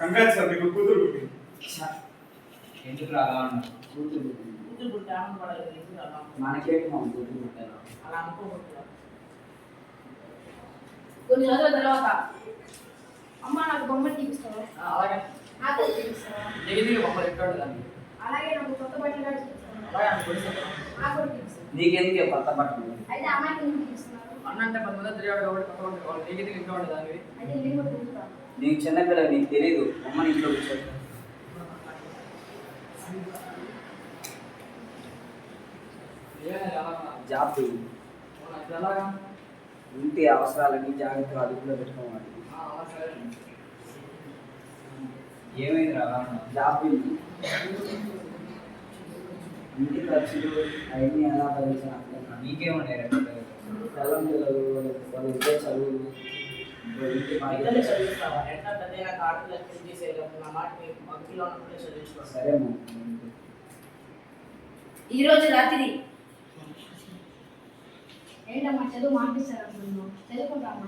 Congrats sir మీకు కూతురు పుట్టింది. ఎందుకు రాగా కూతురు పుట్టి ఆనందపడాలి. మనకేంటి మా కూతురు పుట్టాను అలా అనుకోకూడదు. కొన్ని రోజుల తర్వాత అమ్మ నాకు బొమ్మలు తీపిస్తావా? అలాగే నాకు తీపిస్తావా? దిగి బొమ్మలు ఎక్కడ దాన్ని అలాగే నాకు కొత్త బట్టలు కూడా తీపిస్తావా? అలాగే ఆమె కొడుకు నాకు కూడా తీపిస్తావా? నీకెందుకు కొత్త బట్టలు? అయితే అమ్మాయికి ఎందుకు తీపిస్తున్నారు? అన్న అంటే 10 మంది తిరిగాడు కాబట్టి కొత్త బట్టలు కావాలి. దిగి ఇంట్లో ఉండే దానివి. అయితే నేను కూడా తీపిస్తాను. నీకు చిన్నపిల్ల నీకు తెలీదు. అమ్మని ఇంట్లో కూర్చోదు. జాబ్ ఇంటి అవసరాలని జాగ్రత్తగా అదుపులో పెట్టుకోవాలి. ఏమైంది రాగా జాబ్ ఇంటి ఖర్చులు అవన్నీ ఎలా భరించాలి? నీకేమన్నాయి పిల్లలు వాళ్ళ ఇద్దరు చదువులు ఇంటి బాధ్యత. సరే ఈరోజు రాత్రి ఏంటమ్మా చదువు మానిపిస్తారు అనుకున్నాను. చదువుకుంటామా?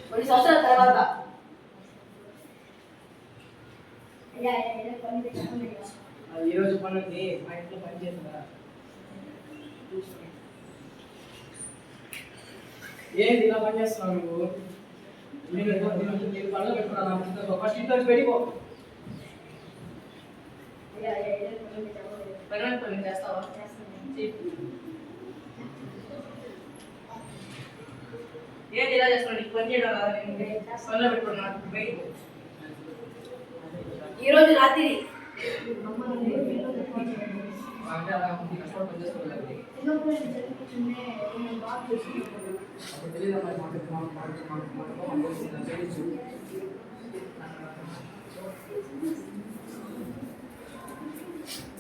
కొన్ని సంవత్సరాల తర్వాత ఈరోజు పనుంది మా ఇంట్లో పని చేస్తుందా? ఏంటి ఇలా పని చేస్తున్నావు నువ్వు? నేను పనులు పెట్టుకున్నాను. ఫస్ట్ ఇంట్లో పెడిపో. పని చేస్తావా? ఏంటి ఇలా చేస్తున్నావు? నీకు పని చేయడం రాదా? నేను పనులు పెట్టుకున్నాను. ఈరోజు రాత్రి అంటే అలా కష్టపడి పని చేసుకోవాలి. అప్పుడు తెలియదు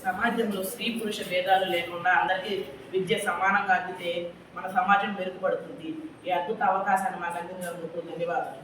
సమాజంలో స్త్రీ పురుష భేదాలు లేకుండా అందరికీ విద్య సమానంగా అందితే మన సమాజం మెరుగుపడుతుంది. ఈ అద్భుత అవకాశాన్ని మాకు అందించినందుకు ధన్యవాదాలు.